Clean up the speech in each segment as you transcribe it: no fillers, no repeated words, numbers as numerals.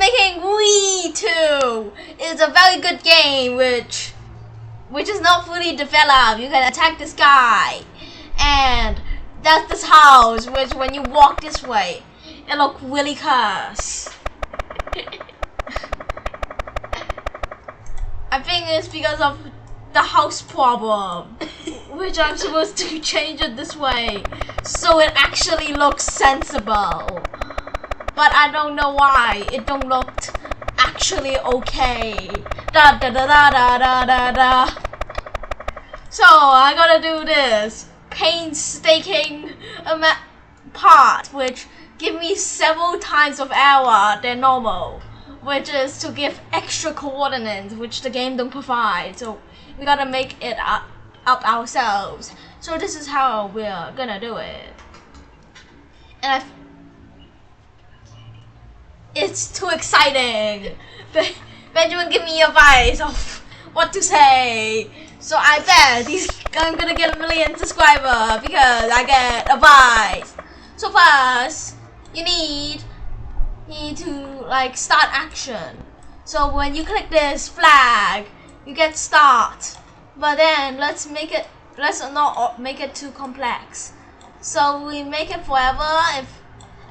making Wii 2. It's a very good game which is not fully developed. You can attack this guy, and that's this house which when you walk this way, it looks really cursed. I think it's because of the house problem, which I'm supposed to change it this way so it actually looks sensible. But I don't know why it don't look actually okay. Da da da da da da da da. So I gotta do this painstaking part, which give me several times of error than normal, which is to give extra coordinates, which the game don't provide. So we gotta make it up ourselves. So this is how we're gonna do it. And it's too exciting. Benjamin, give me advice of what to say. So I bet I'm gonna get 1 million subscribers because I get advice. So first, you need to like start action. So when you click this flag, you get start. But then let's not make it too complex. So we make it forever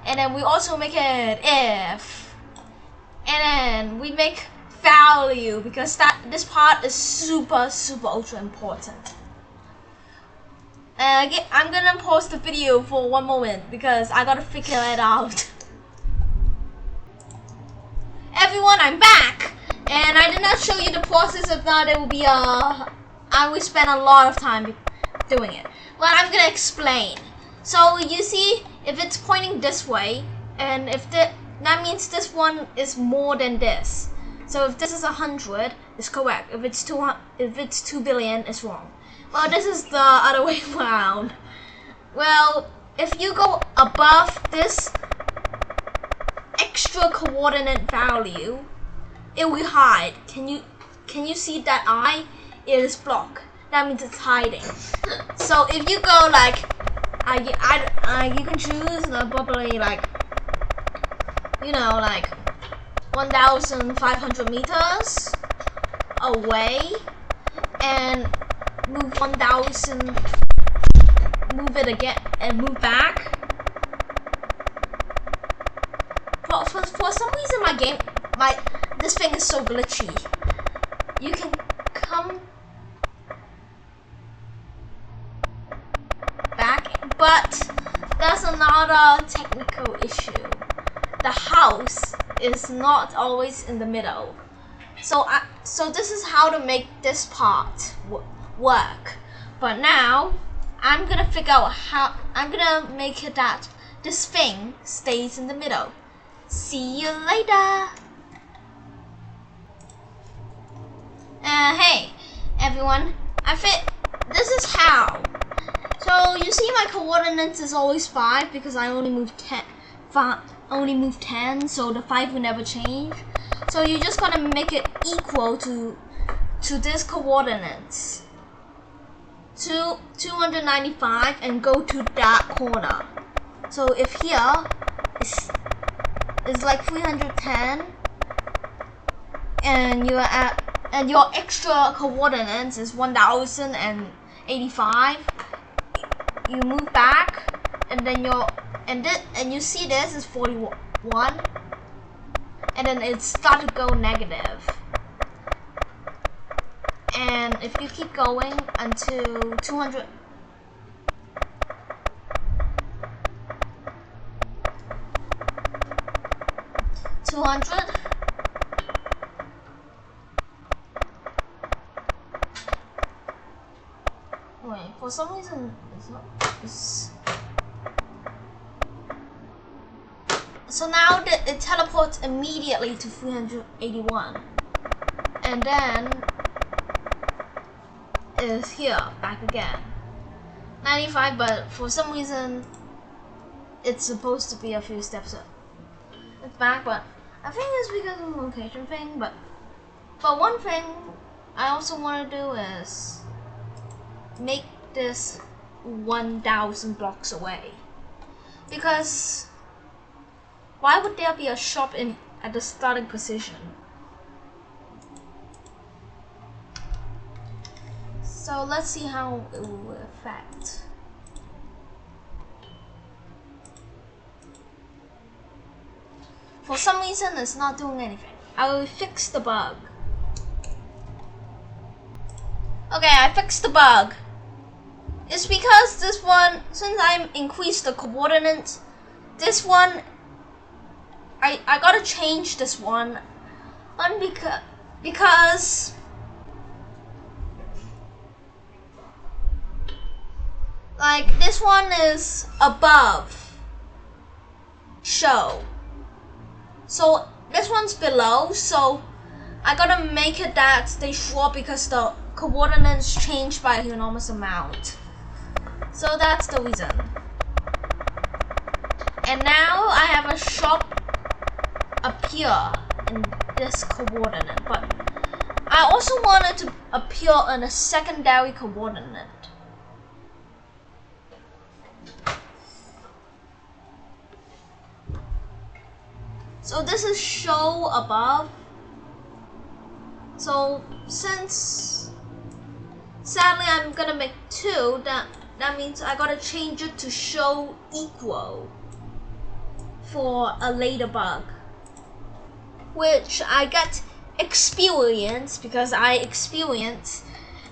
and then we also make it if, and then we make value because this part is super ultra important. I'm gonna pause the video for 1 moment because I gotta figure it out. Everyone, I'm back, and I did not show you the process. If not, it will be I will spend a lot of time doing it. Well, I'm gonna explain. So you see, if it's pointing this way, and if that means this one is more than this. So if this is 100, it's correct. If it's 2 billion, it's wrong. Well, this is the other way around. Well, if you go above this extra coordinate value, it will hide. Can you see that eye? It is blocked. That means it's hiding. So if you go like, you can choose probably like, like 1,500 meters away, and move 1,000, move it again, and move back. For some reason, this thing is so glitchy. You can come back, but that's another technical issue. The house is not always in the middle. So this is how to make this part work. But now I'm gonna figure out how I'm gonna make it that this thing stays in the middle. See you later. Hey everyone, this is how. So you see my coordinates is always 5 because I only moved 10, so the 5 will never change. So you just gotta make it equal to this coordinates, to 295, and go to that corner. So if here is like 310, and your extra coordinates is 1,085, you move back, and then you see this is 41, and then it starts to go negative. And if you keep going until 200, wait, for some reason so now it teleports immediately to 381, and then is here back again 95, but for some reason it's supposed to be a few steps up. It's back, but I think it's because of the location thing. But one thing I also want to do is make this 1,000 blocks away, because why would there be a shop at the starting position. So let's see how it will affect. For some reason, it's not doing anything. I will fix the bug. Okay, I fixed the bug. It's because this one, since I increased the coordinates, this one, I gotta change this one. Because like this one is above show. So this one's below, so I gotta make it that stay short because the coordinates change by an enormous amount. So that's the reason. And now I have a shop appear in this coordinate, but I also want it to appear in a secondary coordinate. So this is show above. So since sadly I'm gonna make 2, that means I gotta change it to show equal for a later bug, which I get experience because I experienced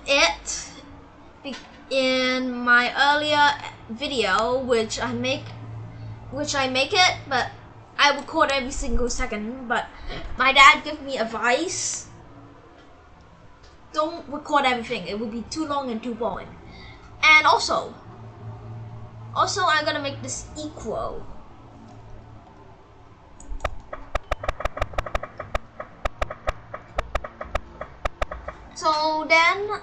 it in my earlier video, which I make it, but I record every single second. But my dad gave me advice: don't record everything; it will be too long and too boring. And also I'm gonna make this equal. So then,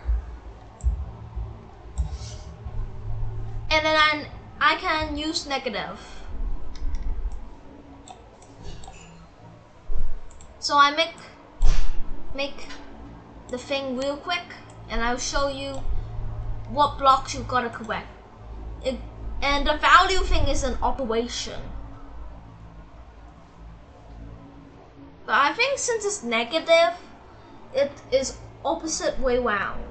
and then I can use negative. So I make the thing real quick, and I'll show you what blocks you gotta correct. And the value thing is an operation. But I think since it's negative, it is opposite way round.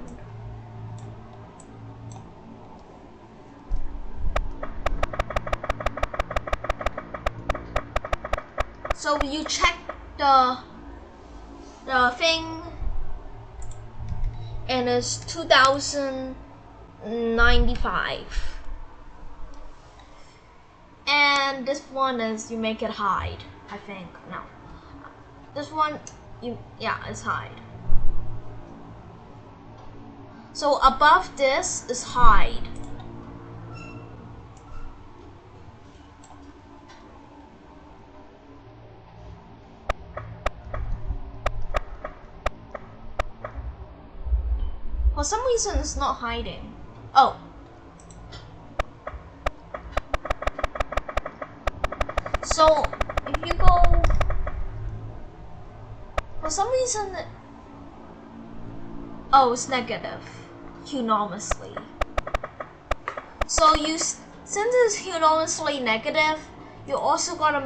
So you check the thing, and it's 2095. And this one is you make it hide, I think. No. This one it's hide. So above this is hide. For some reason it's not hiding. Oh. So if you go, for some reason it's negative enormously. So since it's enormously negative, you also gotta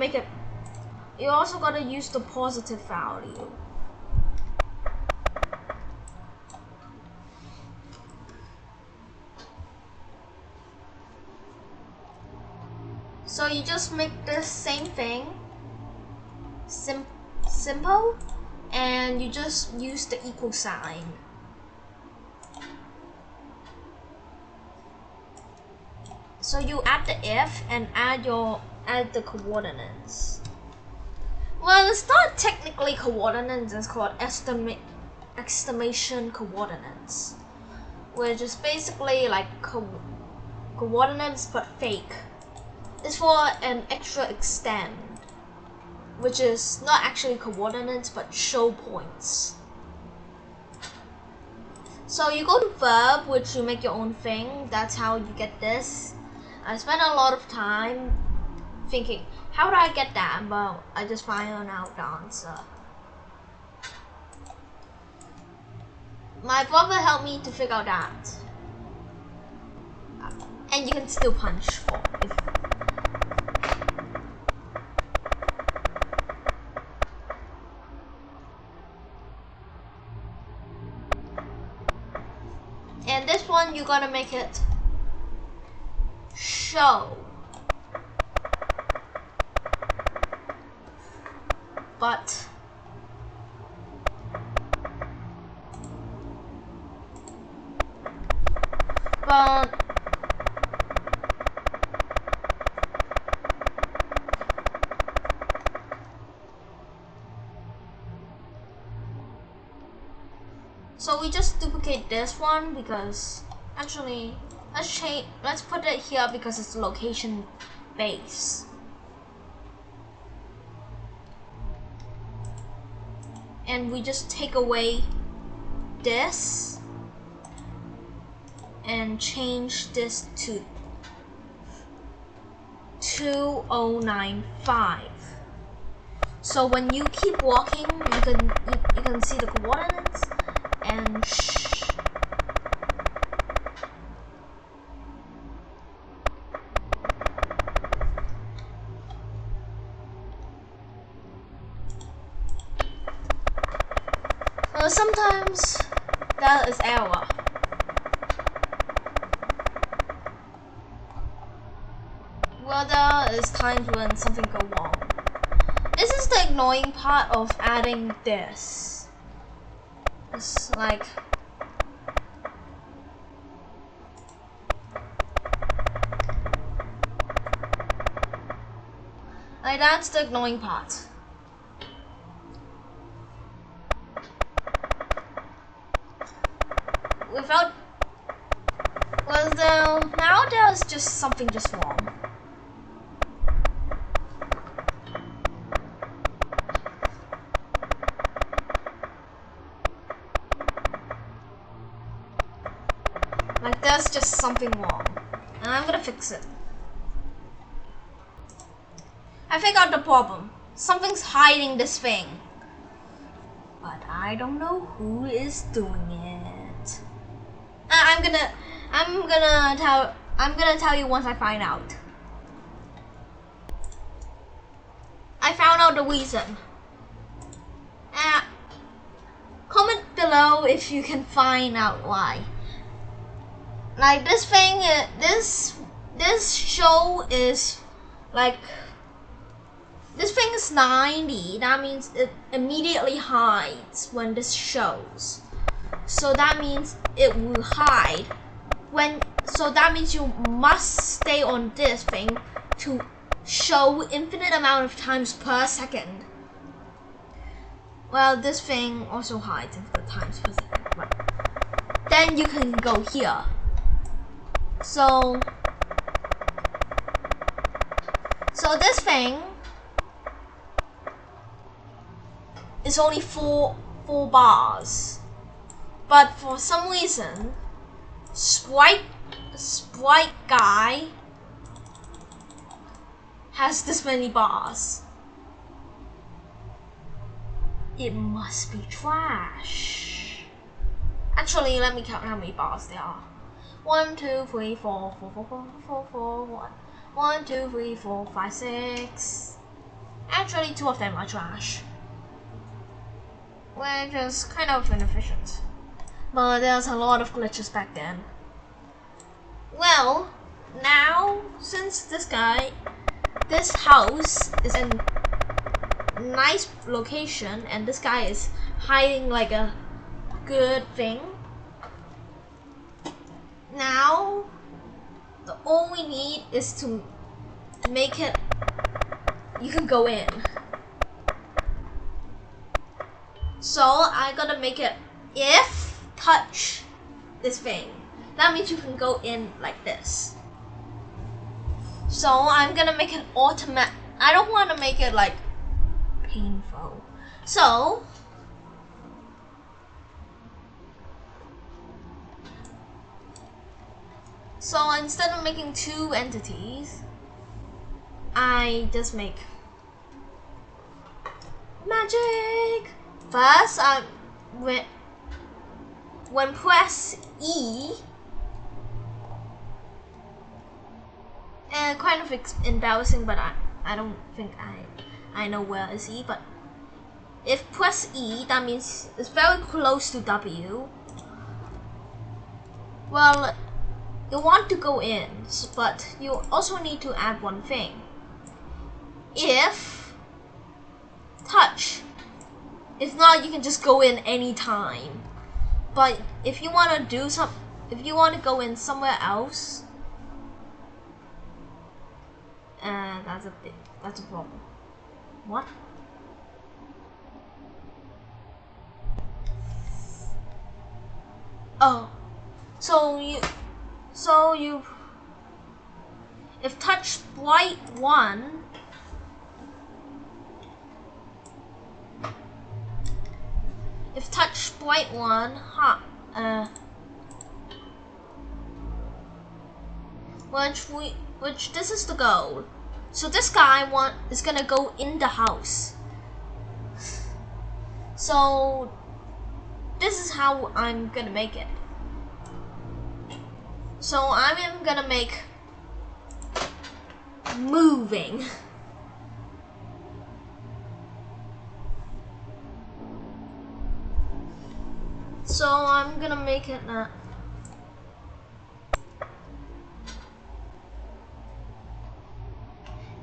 use the positive value. So you just make the same thing simple, and you just use the equal sign. So you add the if and add the coordinates. Well, it's not technically coordinates, it's called estimation coordinates, which is basically like coordinates but fake. It's for an extra extent, which is not actually coordinates but show points. So you go to verb, which you make your own thing. That's how you get this. I spent a lot of time thinking, how do I get that? But I just found out the answer. My brother helped me to figure out that. And you can still punch for it. one you're gonna make it show. But so we just duplicate this one because actually let's put it here because it's location base. And we just take away this and change this to 2095. So when you keep walking, you can see the coordinates and sometimes that is error. Well, there is times when something goes wrong. This is the annoying part of adding this. It's like that's the annoying part. Without, well, now there's just something just wrong. Like there's just something wrong, and I'm gonna fix it. I figured out the problem. Something's hiding this thing, but I don't know who is doing it. I'm gonna tell you once I find out. I found out the reason. Comment below if you can find out why. Like this thing, this show is like, this thing is 90. That means it immediately hides when this shows. So that means it will hide when. So that means you must stay on this thing to show infinite amount of times per second. Well, this thing also hides infinite times per second. Right. Then you can go here. So this thing is only four bars, but for some reason, Sprite guy has this many bars. It must be trash. Actually, let me count how many bars there are. 1, 2, 3, 4, 4, 4, 4, 4, 4, 1. 1, 2, 3, 4, 5, 6. Actually, 2 of them are trash, which is kind of inefficient. But there's a lot of glitches back then. Well, now since this house is in a nice location and this guy is hiding like a good thing. Now, all we need is to make it, you can go in. So I gotta make it, if touch this thing, that means you can go in like this. So I'm gonna make it automatic. I don't want to make it like painful. So instead of making 2 entities, I just make magic. First, when press E, and kind of embarrassing, but I don't think I know where is E. But if press E, that means it's very close to W. Well, you want to go in, but you also need to add one thing. If touch, if not, you can just go in anytime. But if you want to do some, if you want to go in somewhere else, that's a problem. What? Oh, so you, if touch white 1, if touch white 1, which this is the goal. So this guy is gonna go in the house. So this is how I'm gonna make it. So I'm gonna make moving. So I'm gonna make it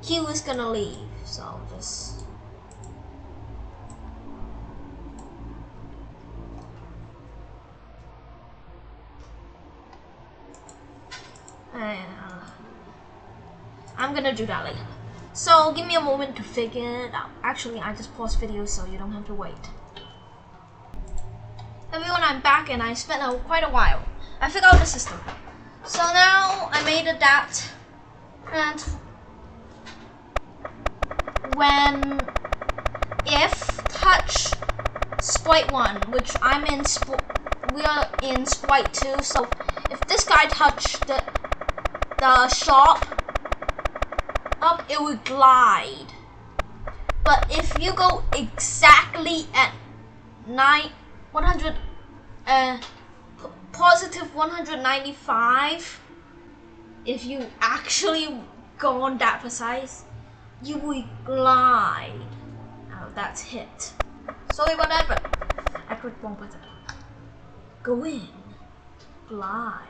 Q is gonna leave, so just I'm gonna do that later. So give me a moment to figure it out. Actually, I just paused video so you don't have to wait. Everyone, I'm back and I spent quite a while. I figured out the system. So now I made it that, and when if touch sprite 1, which I'm in, we are in sprite 2. So if this guy touched the shop up, it would glide. But if you go exactly at positive 195, if you actually go on that precise, you will glide. Oh, that's hit. Sorry about that, but I clicked wrong button. Go in, glide.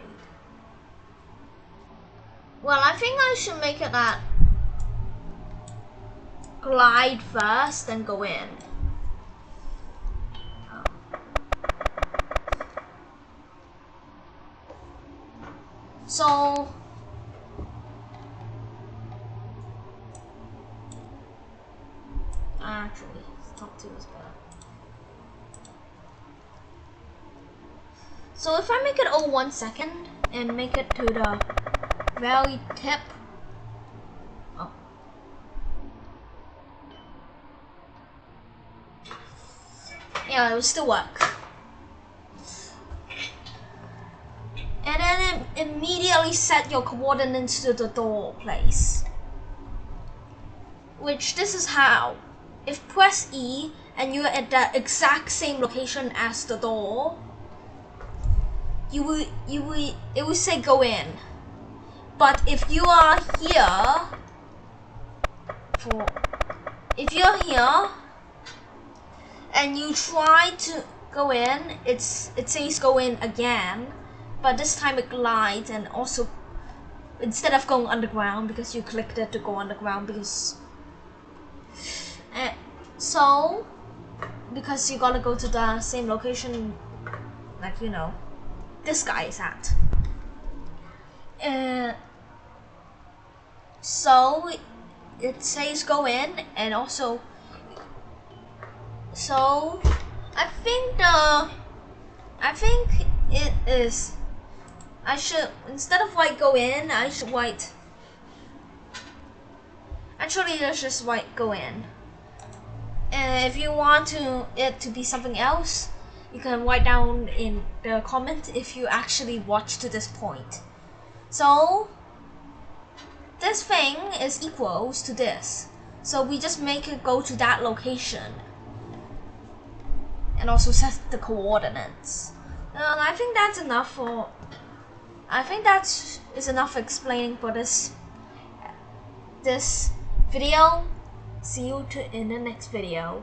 Well, I think I should make it that glide first, then go in. So actually, top 2 is better. So if I make it 1 second and make it to the very tip, yeah, it will still work. And then immediately set your coordinates to the door place. Which this is how. If press E and you're at the exact same location as the door, it will say go in. But if you are here, if you're here and you try to go in, it says go in again, but this time it glides, and also instead of going underground, because you clicked it to go underground, because because you gotta go to the same location, like this guy is at. So it says go in, and also so I think it is. I should, instead of white go in, I should white. Actually, let's just white go in. And if you want it to be something else, you can write down in the comment if you actually watch to this point. So this thing is equals to this. So we just make it go to that location. And also set the coordinates. I think that's enough for. I think that is enough explaining for this video. See you in the next video.